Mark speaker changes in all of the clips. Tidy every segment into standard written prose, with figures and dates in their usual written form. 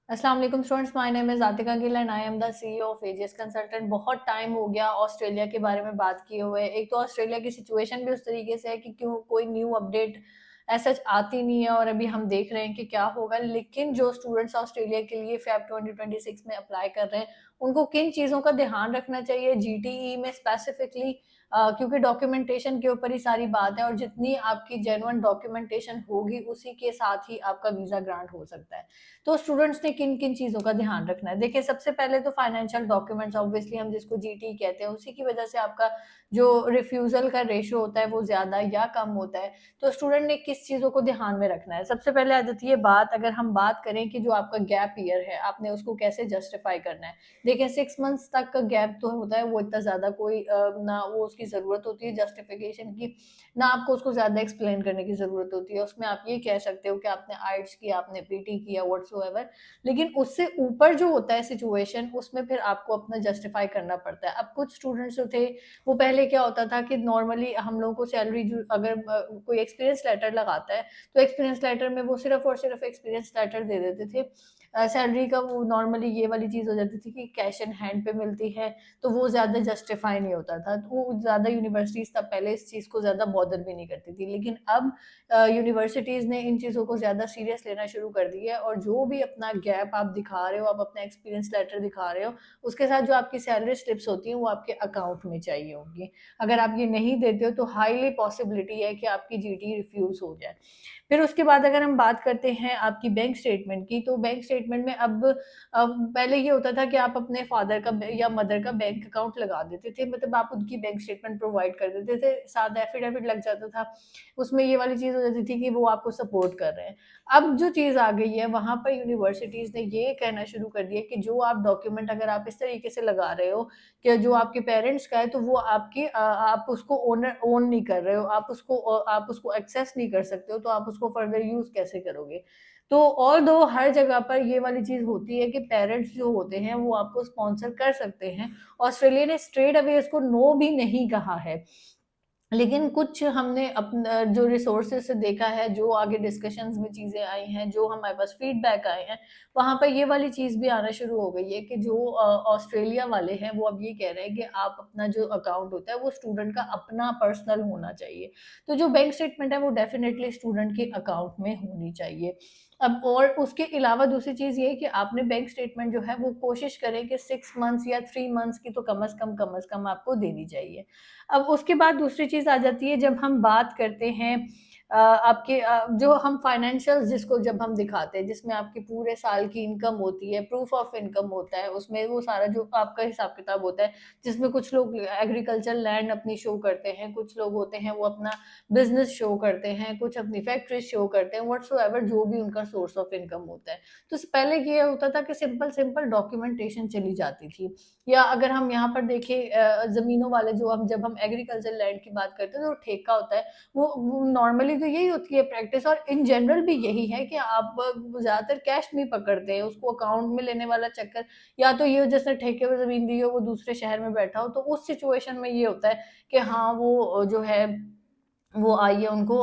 Speaker 1: अस्सलाम वालेकुम students, my name is Atika Gill and I am the CEO of AGS consultant. बहुत time हो गया ऑस्ट्रेलिया के बारे में बात किए हुए। एक तो ऑस्ट्रेलिया की सिचुएशन भी उस तरीके से है कि क्यों कोई न्यू अपडेट ऐसा आती नहीं है और अभी हम देख रहे हैं कि क्या होगा। लेकिन जो स्टूडेंट्स ऑस्ट्रेलिया के लिए फेब 2026 में अप्लाई कर रहे हैं, उनको किन चीज़ों का ध्यान रखना चाहिए जीटीई में स्पेसिफिकली, क्योंकि डॉक्यूमेंटेशन के ऊपर ही सारी बात है और जितनी आपकी जेन्युइन डॉक्यूमेंटेशन होगी उसी के साथ ही आपका वीज़ा ग्रांट हो सकता है। तो स्टूडेंट्स ने किन-किन चीज़ों का ध्यान रखना है? देखिए, सबसे पहले तो फाइनेंशियल डॉक्यूमेंट्स, ऑब्वियसली हम जिसको जीटी कहते हैं, उसी की वजह से आपका जो रिफ्यूज़ल का रेशियो होता है वो ज़्यादा या कम होता है। तो स्टूडेंट ने किस चीज़ों को ध्यान में रखना है? सबसे पहले आ जाती है बात, अगर हम बात करें कि जो आपका गैप ईयर है, आपने उसको कैसे जस्टिफाई करना है। देखिए, 6 मंथ्स तक का गैप तो होता है, वो इतना ज़्यादा कोई ना वो उसकी ज़रूरत होती है जस्टिफिकेशन की, ना आपको उसको ज़्यादा एक्सप्लेन करने की ज़रूरत होती है। उसमें आप ये कह सकते हो कि आपने आइट्स किया, आपने पीटी किया, व्हाट्सोएवर। लेकिन उससे ऊपर जो होता है सिचुएशन, उसमें फिर आपको अपना जस्टिफाई करना पड़ता है। अब कुछ स्टूडेंट्स जो थे, वो पहले क्या होता था कि नॉर्मली हम लोगों को सैलरी जो अगर कोई एक्सपीरियंस लेटर लगाता है, तो एक्सपीरियंस लेटर में वो सिर्फ़ और सिर्फ़ एक्सपीरियंस लेटर दे देते थे। सैलरी का वो नॉर्मली ये वाली चीज़ हो जाती थी कि कैश इन हैंड पे मिलती है, तो वो ज़्यादा जस्टिफाई नहीं होता था। तो वो ज़्यादा यूनिवर्सिटीज़ तब पहले इस चीज़ को ज़्यादा बॉदर भी नहीं करती थी। लेकिन अब यूनिवर्सिटीज़ ने इन चीज़ों को ज़्यादा सीरियस लेना शुरू कर दिया है और जो भी अपना गैप आप दिखा रहे हो, आप अपना एक्सपीरियंस लेटर दिखा रहे हो, उसके साथ जो आपकी सैलरी स्लिप्स होती हैं, वो आपके अकाउंट में चाहिए होंगी। अगर आप ये नहीं देते हो, तो हाईली पॉसिबिलिटी है कि आपकी जीटी रिफ्यूज़ हो जाए। फिर उसके बाद अगर हम बात करते हैं आपकी बैंक स्टेटमेंट की, तो बैंक स्टेटमेंट में अब पहले ये होता था कि आप अपने फादर का या मदर का बैंक अकाउंट लगा देते थे, मतलब आप उनकी बैंक स्टेटमेंट प्रोवाइड कर देते थे, साथ एफिडेविट लग जाता था। उसमें ये वाली चीज़ हो जाती थी कि वो आपको सपोर्ट कर रहे हैं। अब जो चीज़ आ गई है, वहाँ पर यूनिवर्सिटीज़ ने ये कहना शुरू कर दिया कि जो आप डॉक्यूमेंट अगर आप इस तरीके से लगा रहे हो कि जो आपके पेरेंट्स का है, तो वो आपकी आप उसको ओन नहीं कर रहे हो, आप उसको एक्सेस नहीं कर सकते हो, तो आप उसको फर्दर यूज़ कैसे करोगे? तो ऑल्दो हर जगह पर ये वाली चीज़ होती है कि पेरेंट्स जो होते हैं, वो आपको स्पॉन्सर कर सकते हैं। ऑस्ट्रेलिया ने स्ट्रेट अवे इसको नो भी नहीं कहा है। लेकिन कुछ हमने अपना जो रिसोर्सेज़ से देखा है, जो आगे डिस्कशंस में चीज़ें आई हैं, जो हमारे पास फीडबैक आए हैं, वहाँ पे ये वाली चीज़ भी आना शुरू हो गई है कि जो ऑस्ट्रेलिया वाले हैं, वो अब ये कह रहे हैं कि आप अपना जो अकाउंट होता है, वो स्टूडेंट का अपना पर्सनल होना चाहिए। तो जो बैंक स्टेटमेंट है, वो डेफ़िनिटली स्टूडेंट के अकाउंट में होनी चाहिए। अब और उसके अलावा दूसरी चीज़ ये है कि आपने बैंक स्टेटमेंट जो है, वो कोशिश करें कि 6 मंथ्स या 3 मंथ्स की तो कम से कम आपको देनी चाहिए। अब उसके बाद दूसरी चीज़ आ जाती है, जब हम बात करते हैं आपके जो हम फाइनेंशियल्स जिसको जब हम दिखाते हैं, जिसमें आपकी पूरे साल की इनकम होती है, प्रूफ ऑफ इनकम होता है, उसमें वो सारा जो आपका हिसाब-किताब होता है, जिसमें कुछ लोग एग्रीकल्चर लैंड अपनी शो करते हैं, कुछ लोग होते हैं वो अपना बिज़नेस शो करते हैं, कुछ अपनी फैक्ट्रीज़ शो करते हैं, व्हाट्सोएवर जो भी उनका सोर्स ऑफ इनकम होता है। तो पहले ये होता था कि सिंपल-सिंपल डॉक्यूमेंटेशन चली जाती थी। या अगर हम यहाँ पर देखें ज़मीनों वाले जो हम जब हम एग्रीकल्चर लैंड की बात करते हैं, तो ठेका होता है, वो नॉर्मली तो यही होती है प्रैक्टिस और इन जनरल भी यही है कि आप ज़्यादातर कैश नहीं पकड़ते हैं, उसको अकाउंट में लेने वाला चक्कर, या तो ये हो जिसने ठेके पे ज़मीन दी हो, वो दूसरे शहर में बैठा हो, तो उस सिचुएशन में ये होता है कि हाँ, वो जो है वो आई है उनको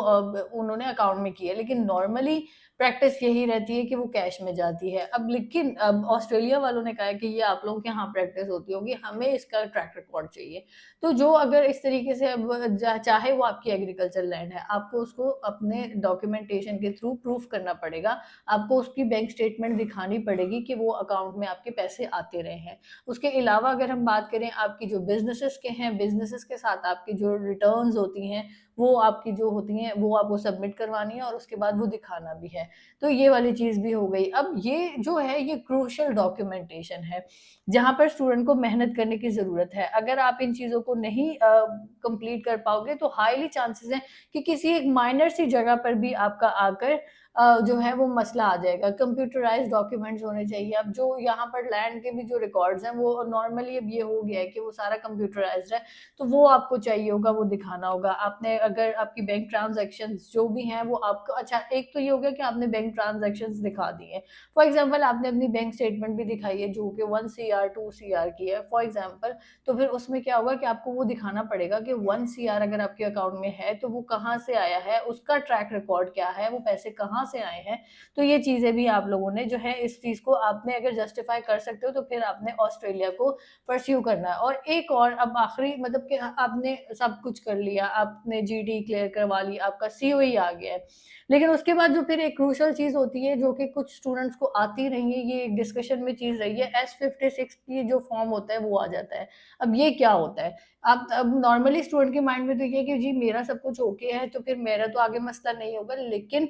Speaker 1: उन्होंने अकाउंट में की है, लेकिन नॉर्मली प्रैक्टिस यही रहती है कि वो कैश में जाती है। अब लेकिन अब ऑस्ट्रेलिया वालों ने कहा है कि ये आप लोगों के यहाँ प्रैक्टिस होती होगी, हमें इसका ट्रैक रिकॉर्ड चाहिए। तो जो अगर इस तरीके से अब चाहे वो आपकी एग्रीकल्चर लैंड है, आपको उसको अपने डॉक्यूमेंटेशन के थ्रू प्रूफ करना पड़ेगा। आपको उसकी बैंक स्टेटमेंट दिखानी पड़ेगी कि वो अकाउंट में आपके पैसे आते रहे हैं। उसके अलावा अगर हम बात करें आपकी जो बिज़नेसेस के हैं, बिज़नेसेस के साथ आपकी जो रिटर्न्स होती हैं, वो आपकी जो होती हैं, वो आपको सबमिट करवानी है और उसके बाद वो दिखाना भी है। तो ये वाली चीज़ भी हो गई। अब ये जो है, ये क्रूशियल डॉक्यूमेंटेशन है, जहाँ पर स्टूडेंट को मेहनत करने की ज़रूरत है। अगर आप इन चीज़ों को नहीं कंप्लीट कर पाओगे, तो हाइली चांसेस हैं कि किसी एक माइनर सी जगह पर भी आपका आकर जो है वो मसला आ जाएगा। कंप्यूटराइज़्ड डॉक्यूमेंट्स होने चाहिए। अब जो यहाँ पर लैंड के भी जो रिकॉर्ड्स हैं, वो नॉर्मली अब ये हो गया है कि वो सारा कंप्यूटराइज़्ड है। तो वो आपको चाहिए होगा, वो दिखाना होगा। आपने अगर आपकी बैंक ट्रांज़ैक्शंस जो भी हैं, वो आपको अच्छा, एक तो ये हो गया कि आपने बैंक ट्रांज़ैक्शंस दिखा दी हैं। फॉर एग्ज़ाम्पल आपने अपनी बैंक स्टेटमेंट भी दिखाई है जो कि 1 सीआर, 2 सीआर की है फॉर एग्ज़ाम्पल, तो फिर उसमें क्या होगा कि आपको वो दिखाना पड़ेगा कि 1 सीआर अगर आपके अकाउंट में है, तो वो कहाँ से आया है, उसका ट्रैक रिकॉर्ड क्या है, वो पैसे कहाँ कहाँ से आए हैं। तो ये चीज़ें भी आप लोगों ने जो है इस चीज़ को आपने अगर जस्टिफ़ाई कर सकते हो तो फिर आपने ऑस्ट्रेलिया को परस्यू करना है। और एक और अब आखिरी मतलब कि आपने सब कुछ कर लिया, आपने जीडी क्लियर करवा ली, आपका सीओई आ गया है। लेकिन उसके बाद जो फिर एक क्रूशियल चीज़ होती है जो कि कुछ स्टूडेंट्स को आती नहीं है, ये एक डिस्कशन में चीज़ रही है, एस56 की जो फॉर्म होता है वो आ जाता है। अब ये क्या होता है? अब नॉर्मली स्टूडेंट के माइंड में तो ये है कि जी मेरा सब कुछ ओके है तो फिर मेरा तो आगे मसला नहीं होगा, लेकिन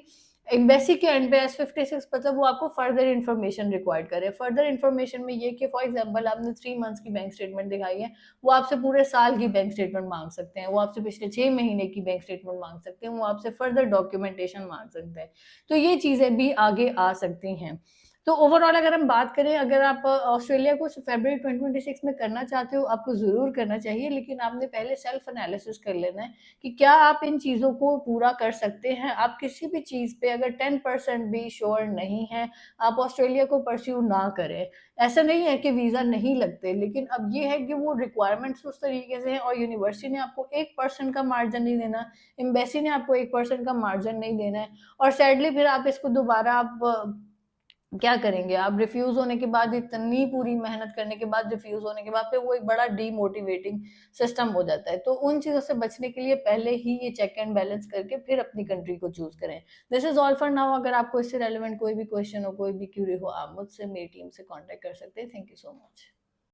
Speaker 1: एम्बेसी के एंड पे एस56 मतलब वो आपको फर्दर इन्फॉर्मेशन रिक्वायर्ड करे। फर्दर इन्फॉर्मेशन में ये कि फॉर एग्जांपल आपने 3 मंथ्स की बैंक स्टेटमेंट दिखाई है, वो आपसे पूरे साल की बैंक स्टेटमेंट माँग सकते हैं, वो आपसे पिछले 6 महीने की बैंक स्टेटमेंट माँग सकते हैं, वो आपसे फर्दर डॉक्यूमेंटेशन माँग सकते हैं। तो ये चीज़ें भी आगे आ सकती हैं। तो ओवरऑल अगर हम बात करें, अगर आप ऑस्ट्रेलिया को फरवरी 2026 में करना चाहते हो, आपको ज़रूर करना चाहिए, लेकिन आपने पहले सेल्फ एनालिसिस कर लेना है कि क्या आप इन चीज़ों को पूरा कर सकते हैं। आप किसी भी चीज़ पे अगर 10% भी श्योर नहीं हैं, आप ऑस्ट्रेलिया को परस्यू ना करें। ऐसा नहीं है कि वीज़ा नहीं लगते, लेकिन अब ये है कि वो रिक्वायरमेंट्स उस तरीके से हैं और यूनिवर्सिटी ने आपको 1% का मार्जिन नहीं देना, एम्बेसी ने आपको 1% का मार्जिन नहीं देना है, और सैडली फिर आप इसको दोबारा आप क्या करेंगे? आप रिफ्यूज़ होने के बाद, इतनी पूरी मेहनत करने के बाद रिफ्यूज़ होने के बाद, फिर वो एक बड़ा डीमोटिवेटिंग सिस्टम हो जाता है। तो उन चीज़ों से बचने के लिए पहले ही ये चेक एंड बैलेंस करके फिर अपनी कंट्री को चूज़ करें। This is all for now. अगर आपको इससे रेलेवेंट कोई भी क्वेश्चन हो, कोई भी क्वेरी हो, आप मुझसे, मेरी टीम से कॉन्टैक्ट कर सकते हैं। Thank you so much.